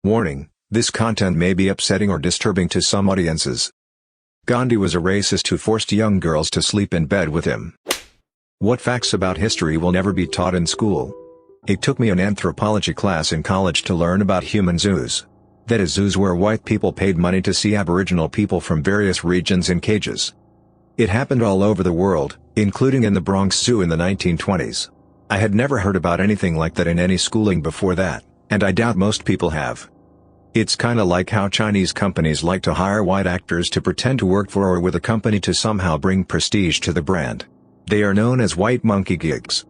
Warning: this content may be upsetting or disturbing to some audiences. Gandhi was a racist who forced young girls to sleep in bed with him. What facts about history will never be taught in school? It took me an anthropology class in college to learn about human zoos. That is, zoos where white people paid money to see Aboriginal people from various regions in cages. It happened all over the world, including in the Bronx Zoo in the 1920s. I had never heard about anything like that in any schooling before that, and I doubt most people have. It's kinda like how Chinese companies like to hire white actors to pretend to work for or with a company to somehow bring prestige to the brand. They are known as white monkey gigs.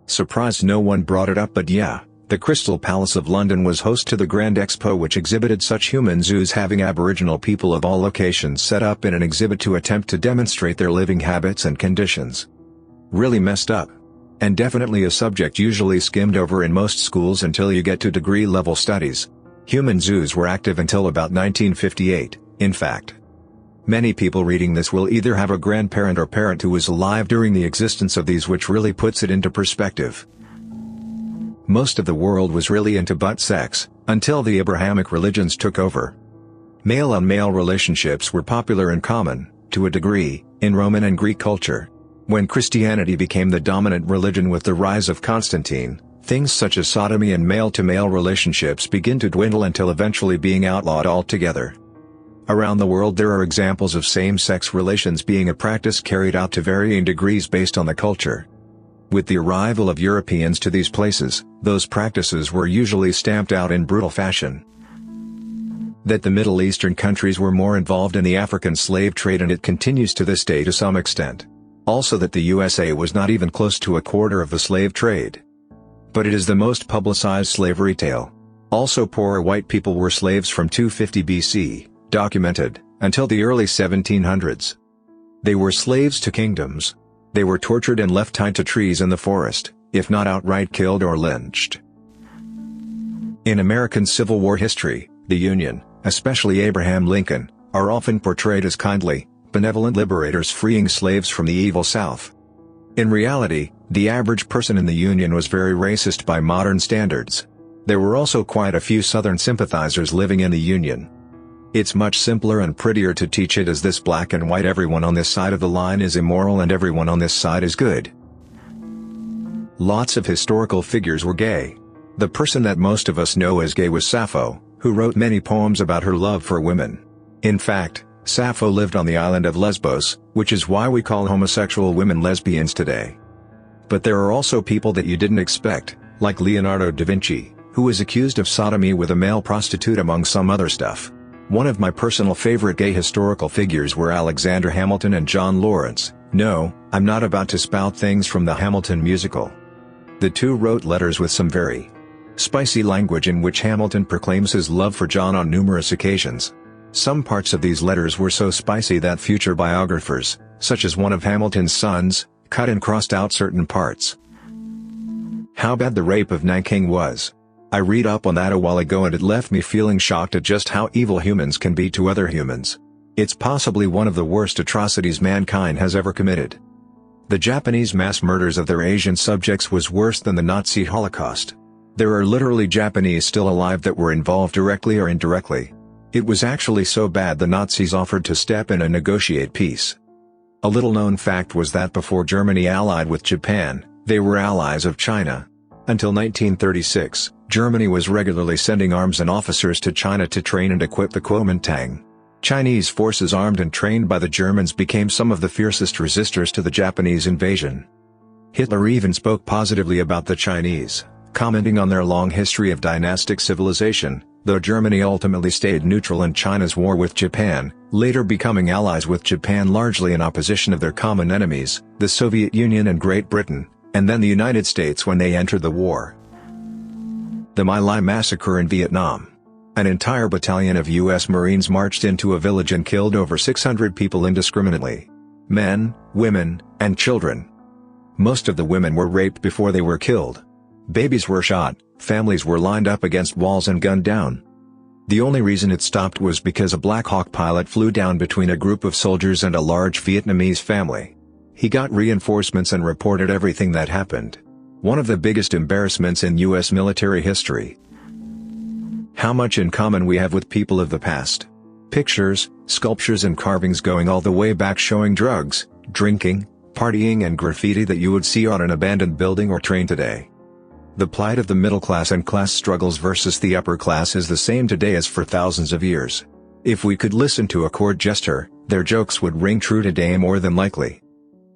Surprised no one brought it up, but yeah, the Crystal Palace of London was host to the Grand Expo, which exhibited such human zoos, having Aboriginal people of all locations set up in an exhibit to attempt to demonstrate their living habits and conditions. Really messed up. And definitely a subject usually skimmed over in most schools until you get to degree-level studies. Human zoos were active until about 1958, in fact. Many people reading this will either have a grandparent or parent who was alive during the existence of these, which really puts it into perspective. Most of the world was really into butt sex, until the Abrahamic religions took over. Male-on-male relationships were popular and common, to a degree, in Roman and Greek culture. When Christianity became the dominant religion with the rise of Constantine, things such as sodomy and male-to-male relationships begin to dwindle until eventually being outlawed altogether. Around the world there are examples of same-sex relations being a practice carried out to varying degrees based on the culture. With the arrival of Europeans to these places, those practices were usually stamped out in brutal fashion. That the Middle Eastern countries were more involved in the African slave trade, and it continues to this day to some extent. Also that the USA was not even close to a quarter of the slave trade. But it is the most publicized slavery tale. Also, poor white people were slaves from 250 BC, documented, until the early 1700s. They were slaves to kingdoms. They were tortured and left tied to trees in the forest, if not outright killed or lynched. In American Civil War history, the Union, especially Abraham Lincoln, are often portrayed as kindly, benevolent liberators freeing slaves from the evil South. In reality, the average person in the Union was very racist by modern standards. There were also quite a few Southern sympathizers living in the Union. It's much simpler and prettier to teach it as this: black and white, everyone on this side of the line is immoral and everyone on this side is good. Lots of historical figures were gay. The person that most of us know as gay was Sappho, who wrote many poems about her love for women. In fact, Sappho lived on the island of Lesbos, which is why we call homosexual women lesbians today. But there are also people that you didn't expect, like Leonardo da Vinci, who was accused of sodomy with a male prostitute among some other stuff. One of my personal favorite gay historical figures were Alexander Hamilton and John Lawrence. No, I'm not about to spout things from the Hamilton musical. The two wrote letters with some very spicy language in which Hamilton proclaims his love for John on numerous occasions. Some parts of these letters were so spicy that future biographers, such as one of Hamilton's sons, cut and crossed out certain parts. How bad the rape of Nanking was. I read up on that a while ago and it left me feeling shocked at just how evil humans can be to other humans. It's possibly one of the worst atrocities mankind has ever committed. The Japanese mass murders of their Asian subjects was worse than the Nazi Holocaust. There are literally Japanese still alive that were involved directly or indirectly. It was actually so bad the Nazis offered to step in and negotiate peace. A little-known fact was that before Germany allied with Japan, they were allies of China. Until 1936, Germany was regularly sending arms and officers to China to train and equip the Kuomintang. Chinese forces armed and trained by the Germans became some of the fiercest resistors to the Japanese invasion. Hitler even spoke positively about the Chinese, commenting on their long history of dynastic civilization, though Germany ultimately stayed neutral in China's war with Japan, later becoming allies with Japan largely in opposition of their common enemies, the Soviet Union and Great Britain, and then the United States when they entered the war. The My Lai massacre in Vietnam. An entire battalion of U.S. Marines marched into a village and killed over 600 people indiscriminately. Men, women, and children. Most of the women were raped before they were killed. Babies were shot, families were lined up against walls and gunned down. The only reason it stopped was because a Black Hawk pilot flew down between a group of soldiers and a large Vietnamese family. He got reinforcements and reported everything that happened. One of the biggest embarrassments in U.S. military history. How much in common we have with people of the past. Pictures, sculptures and carvings going all the way back showing drugs, drinking, partying and graffiti that you would see on an abandoned building or train today. The plight of the middle class and class struggles versus the upper class is the same today as for thousands of years. If we could listen to a court jester, their jokes would ring true today more than likely.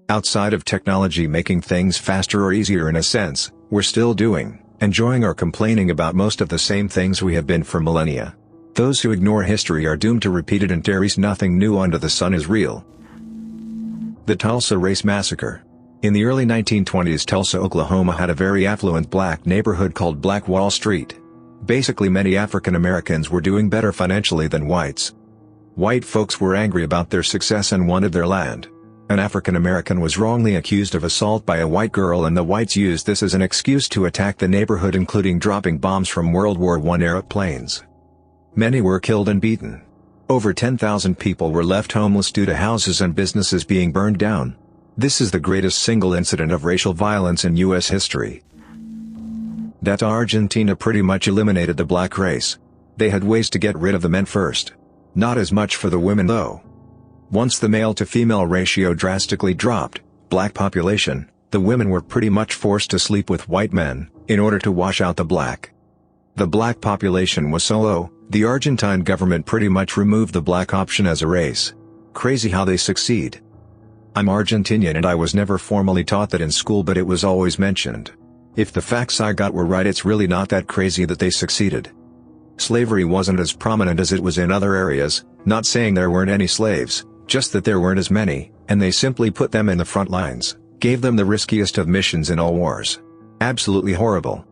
Outside of technology making things faster or easier in a sense, we're still doing, enjoying or complaining about most of the same things we have been for millennia. Those who ignore history are doomed to repeat it, and there's nothing new under the sun is real. The Tulsa Race Massacre. In the early 1920s, Tulsa, Oklahoma had a very affluent black neighborhood called Black Wall Street. Basically, many African Americans were doing better financially than whites. White folks were angry about their success and wanted their land. An African American was wrongly accused of assault by a white girl, and the whites used this as an excuse to attack the neighborhood, including dropping bombs from World War I-era planes. Many were killed and beaten. Over 10,000 people were left homeless due to houses and businesses being burned down. This is the greatest single incident of racial violence in U.S. history. That Argentina pretty much eliminated the black race. They had ways to get rid of the men first. Not as much for the women though. Once the male-to-female ratio drastically dropped, black population, the women were pretty much forced to sleep with white men, in order to wash out the black. The black population was so low, the Argentine government pretty much removed the black option as a race. Crazy how they succeed. I'm Argentinian and I was never formally taught that in school, but it was always mentioned. If the facts I got were right, it's really not that crazy that they succeeded. Slavery wasn't as prominent as it was in other areas, not saying there weren't any slaves, just that there weren't as many, and they simply put them in the front lines, gave them the riskiest of missions in all wars. Absolutely horrible.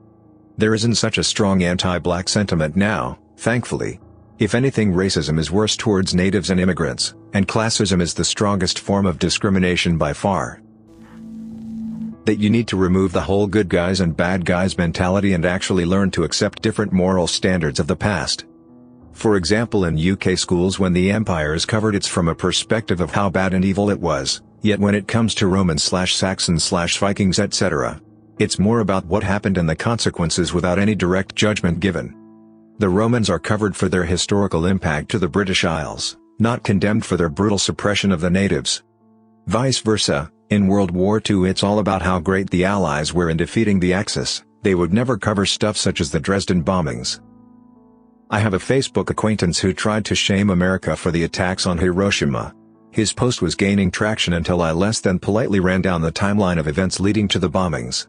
There isn't such a strong anti-black sentiment now, thankfully. If anything, racism is worse towards natives and immigrants, and classism is the strongest form of discrimination by far. That you need to remove the whole good guys and bad guys mentality and actually learn to accept different moral standards of the past. For example, in UK schools, when the empire is covered, it's from a perspective of how bad and evil it was, yet when it comes to Romans/Saxons/Vikings etc., it's more about what happened and the consequences without any direct judgment given. The Romans are covered for their historical impact to the British Isles, not condemned for their brutal suppression of the natives. Vice versa, in World War II it's all about how great the Allies were in defeating the Axis. They would never cover stuff such as the Dresden bombings. I have a Facebook acquaintance who tried to shame America for the attacks on Hiroshima. His post was gaining traction until I less than politely ran down the timeline of events leading to the bombings.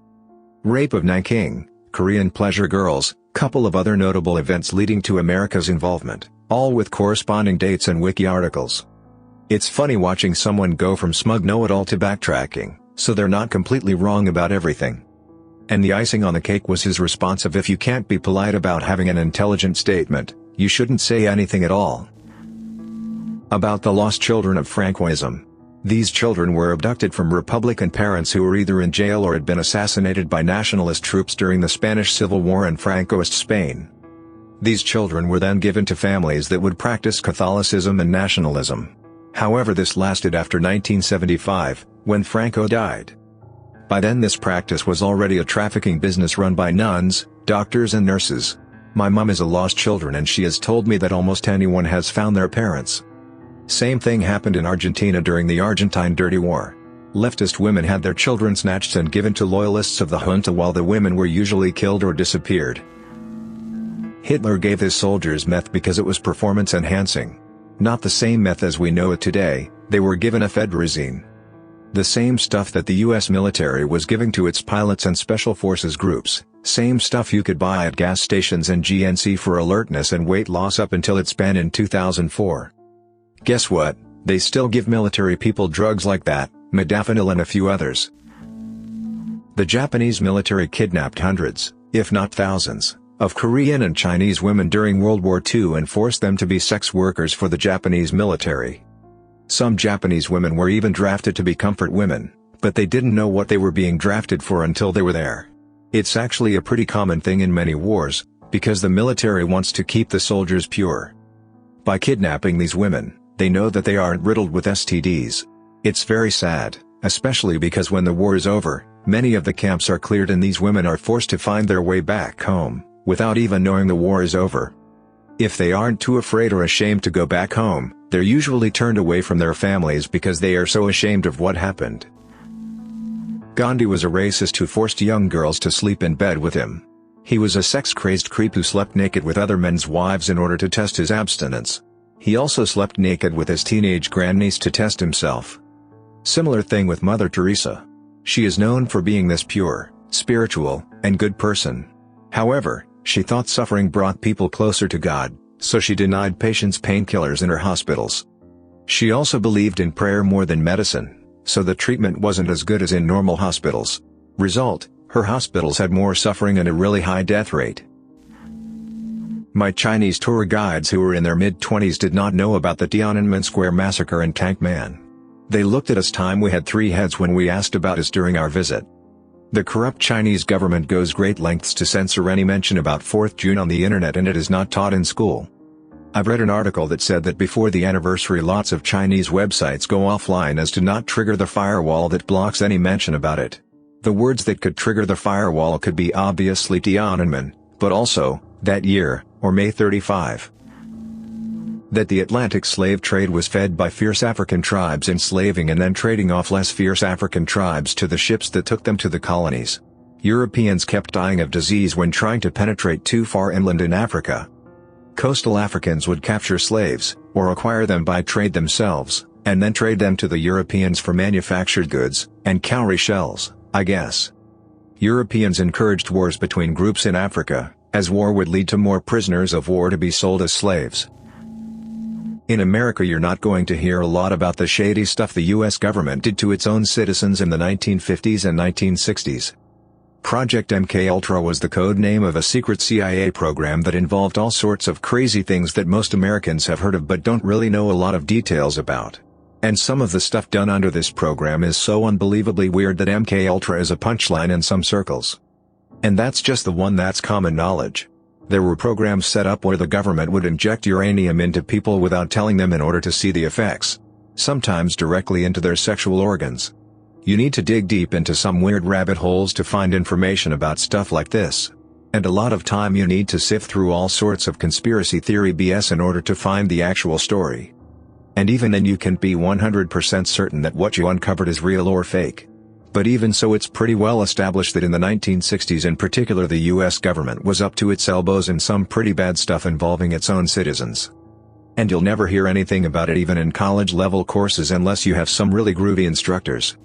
Rape of Nanking, Korean pleasure girls, couple of other notable events leading to America's involvement, all with corresponding dates and wiki articles. It's funny watching someone go from smug know-it-all to backtracking, so they're not completely wrong about everything. And the icing on the cake was his response of, if you can't be polite about having an intelligent statement, you shouldn't say anything at all. About the lost children of Francoism. These children were abducted from Republican parents who were either in jail or had been assassinated by nationalist troops during the Spanish Civil War in Francoist Spain. These children were then given to families that would practice Catholicism and nationalism. However, this lasted after 1975, when Franco died. By then this practice was already a trafficking business run by nuns, doctors and nurses. My mom is a lost children and she has told me that almost anyone has found their parents. Same thing happened in Argentina during the Argentine Dirty War. Leftist women had their children snatched and given to loyalists of the junta, while the women were usually killed or disappeared. Hitler gave his soldiers meth because it was performance enhancing. Not the same meth as we know it today, they were given ephedrazine. The same stuff that the US military was giving to its pilots and special forces groups, same stuff you could buy at gas stations and GNC for alertness and weight loss up until its ban in 2004. Guess what? They still give military people drugs like that, modafinil and a few others. The Japanese military kidnapped hundreds, if not thousands, of Korean and Chinese women during World War II and forced them to be sex workers for the Japanese military. Some Japanese women were even drafted to be comfort women, but they didn't know what they were being drafted for until they were there. It's actually a pretty common thing in many wars, because the military wants to keep the soldiers pure. By kidnapping these women, they know that they aren't riddled with STDs. It's very sad, especially because when the war is over, many of the camps are cleared and these women are forced to find their way back home, without even knowing the war is over. If they aren't too afraid or ashamed to go back home, they're usually turned away from their families because they are so ashamed of what happened. Gandhi was a racist who forced young girls to sleep in bed with him. He was a sex-crazed creep who slept naked with other men's wives in order to test his abstinence. He also slept naked with his teenage grandniece to test himself. Similar thing with Mother Teresa. She is known for being this pure, spiritual, and good person. However, she thought suffering brought people closer to God, so she denied patients painkillers in her hospitals. She also believed in prayer more than medicine, so the treatment wasn't as good as in normal hospitals. Result, her hospitals had more suffering and a really high death rate. My Chinese tour guides who were in their mid-20s did not know about the Tiananmen Square massacre and Tank Man. They looked at us time we had 3 heads when we asked about us during our visit. The corrupt Chinese government goes great lengths to censor any mention about 4th June on the internet, and it is not taught in school. I've read an article that said that before the anniversary lots of Chinese websites go offline as to not trigger the firewall that blocks any mention about it. The words that could trigger the firewall could be obviously Tiananmen, but also, that year, or May 35. That the Atlantic slave trade was fed by fierce African tribes enslaving and then trading off less fierce African tribes to the ships that took them to the colonies. Europeans kept dying of disease when trying to penetrate too far inland in Africa. Coastal Africans would capture slaves, or acquire them by trade themselves, and then trade them to the Europeans for manufactured goods, and cowrie shells, I guess. Europeans encouraged wars between groups in Africa, as war would lead to more prisoners of war to be sold as slaves. In America you're not going to hear a lot about the shady stuff the US government did to its own citizens in the 1950s and 1960s. Project MKUltra was the code name of a secret CIA program that involved all sorts of crazy things that most Americans have heard of but don't really know a lot of details about. And some of the stuff done under this program is so unbelievably weird that MKUltra is a punchline in some circles. And that's just the one that's common knowledge. There were programs set up where the government would inject uranium into people without telling them in order to see the effects. Sometimes directly into their sexual organs. You need to dig deep into some weird rabbit holes to find information about stuff like this. And a lot of time you need to sift through all sorts of conspiracy theory BS in order to find the actual story. And even then you can't be 100% certain that what you uncovered is real or fake. But even so, it's pretty well established that in the 1960s in particular the US government was up to its elbows in some pretty bad stuff involving its own citizens. And you'll never hear anything about it even in college-level courses unless you have some really groovy instructors.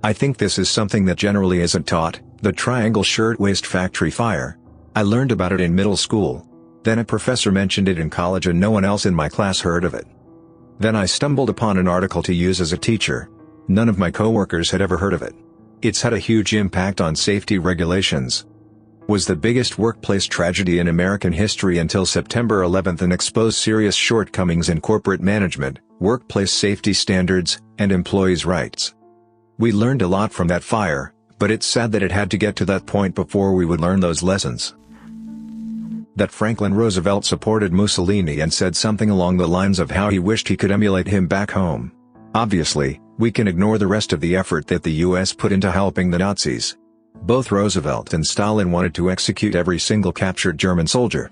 I think this is something that generally isn't taught, the Triangle Shirtwaist Factory fire. I learned about it in middle school. Then a professor mentioned it in college and no one else in my class heard of it. Then I stumbled upon an article to use as a teacher. None of my coworkers had ever heard of it. It's had a huge impact on safety regulations. Was the biggest workplace tragedy in American history until September 11 and exposed serious shortcomings in corporate management, workplace safety standards, and employees' rights. We learned a lot from that fire, but it's sad that it had to get to that point before we would learn those lessons. That Franklin Roosevelt supported Mussolini and said something along the lines of how he wished he could emulate him back home. Obviously, we can ignore the rest of the effort that the US put into helping the Nazis. Both Roosevelt and Stalin wanted to execute every single captured German soldier.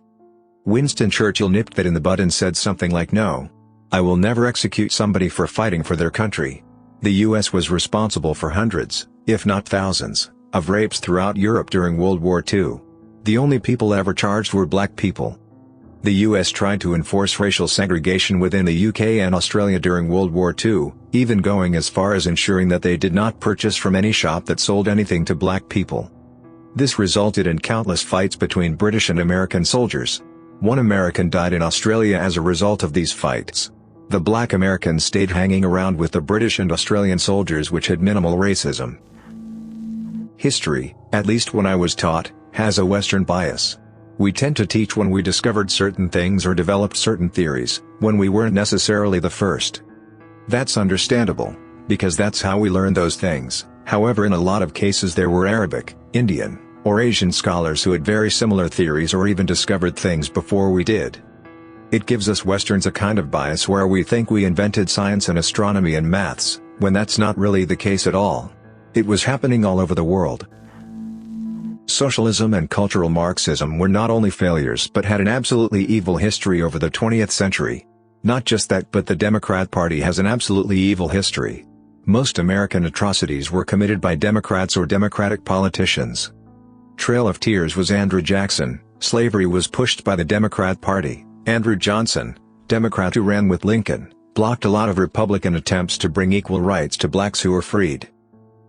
Winston Churchill nipped that in the bud and said something like, "No. I will never execute somebody for fighting for their country." The US was responsible for hundreds, if not thousands, of rapes throughout Europe during World War II. The only people ever charged were black people. The US tried to enforce racial segregation within the UK and Australia during World War II, even going as far as ensuring that they did not purchase from any shop that sold anything to black people. This resulted in countless fights between British and American soldiers. One American died in Australia as a result of these fights. The black Americans stayed hanging around with the British and Australian soldiers, which had minimal racism. History, at least when I was taught, has a Western bias. We tend to teach when we discovered certain things or developed certain theories, when we weren't necessarily the first. That's understandable, because that's how we learn those things. However, in a lot of cases there were Arabic, Indian, or Asian scholars who had very similar theories or even discovered things before we did. It gives us Westerns a kind of bias where we think we invented science and astronomy and maths, when that's not really the case at all. It was happening all over the world. Socialism and cultural Marxism were not only failures but had an absolutely evil history over the 20th century. Not just that, but the Democrat Party has an absolutely evil history. Most American atrocities were committed by Democrats or Democratic politicians. Trail of Tears was Andrew Jackson. Slavery was pushed by the Democrat Party. Andrew Johnson, Democrat who ran with Lincoln, blocked a lot of Republican attempts to bring equal rights to blacks who were freed.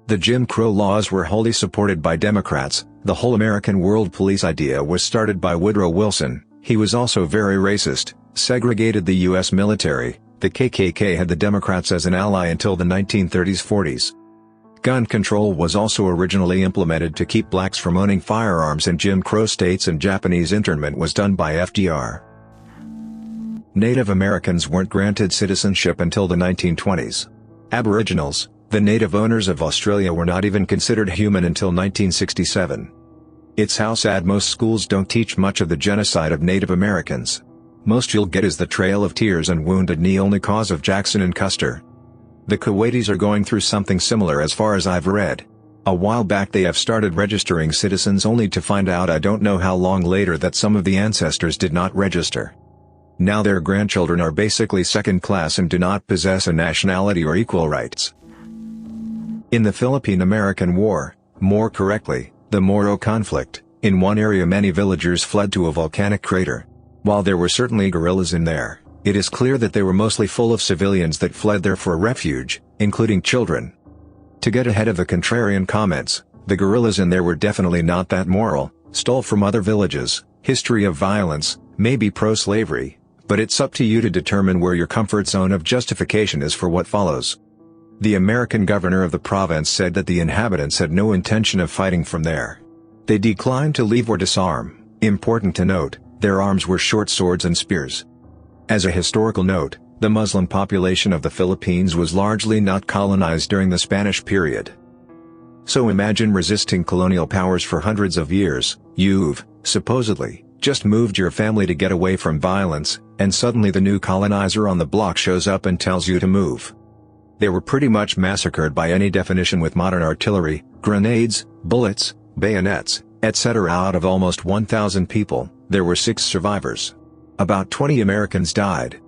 The Jim Crow laws were wholly supported by Democrats. The whole American world police idea was started by Woodrow Wilson. He was also very racist, segregated the U.S. military. The KKK had the Democrats as an ally until the 1930s-40s. Gun control was also originally implemented to keep blacks from owning firearms in Jim Crow states, and Japanese internment was done by FDR. Native Americans weren't granted citizenship until the 1920s. Aboriginals, the native owners of Australia, were not even considered human until 1967. It's how sad most schools don't teach much of the genocide of Native Americans. Most you'll get is the Trail of Tears and Wounded Knee, only cause of Jackson and Custer. The Kuwaitis are going through something similar as far as I've read. A while back they have started registering citizens, only to find out I don't know how long later that some of the ancestors did not register. Now their grandchildren are basically second class and do not possess a nationality or equal rights. In the Philippine-American War, more correctly, the Moro conflict, in one area many villagers fled to a volcanic crater. While there were certainly guerrillas in there, it is clear that they were mostly full of civilians that fled there for refuge, including children. To get ahead of the contrarian comments, the guerrillas in there were definitely not that moral, stole from other villages, history of violence, maybe pro-slavery, but it's up to you to determine where your comfort zone of justification is for what follows. The American governor of the province said that the inhabitants had no intention of fighting from there. They declined to leave or disarm. Important to note, their arms were short swords and spears. As a historical note, the Muslim population of the Philippines was largely not colonized during the Spanish period. So imagine resisting colonial powers for hundreds of years. You've, supposedly, just moved your family to get away from violence, and suddenly the new colonizer on the block shows up and tells you to move. They were pretty much massacred by any definition with modern artillery, grenades, bullets, bayonets, etc. Out of almost 1,000 people, there were 6 survivors. About 20 Americans died.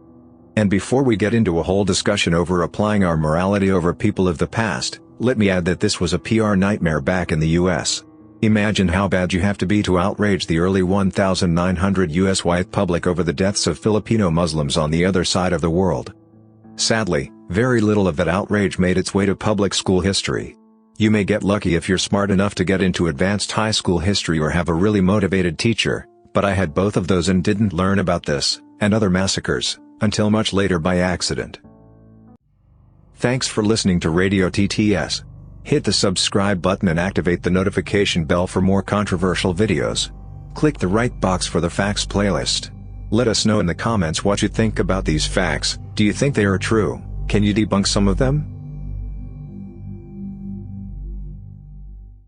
And before we get into a whole discussion over applying our morality over people of the past, let me add that this was a PR nightmare back in the US. Imagine how bad you have to be to outrage the early 1,900 US white public over the deaths of Filipino Muslims on the other side of the world. Sadly, very little of that outrage made its way to public school history. You may get lucky if you're smart enough to get into advanced high school history or have a really motivated teacher, but I had both of those and didn't learn about this, and other massacres, until much later by accident. Thanks for listening to Radio TTS. Hit the subscribe button and activate the notification bell for more controversial videos. Click the right box for the facts playlist. Let us know in the comments what you think about these facts. Do you think they are true? Can you debunk some of them?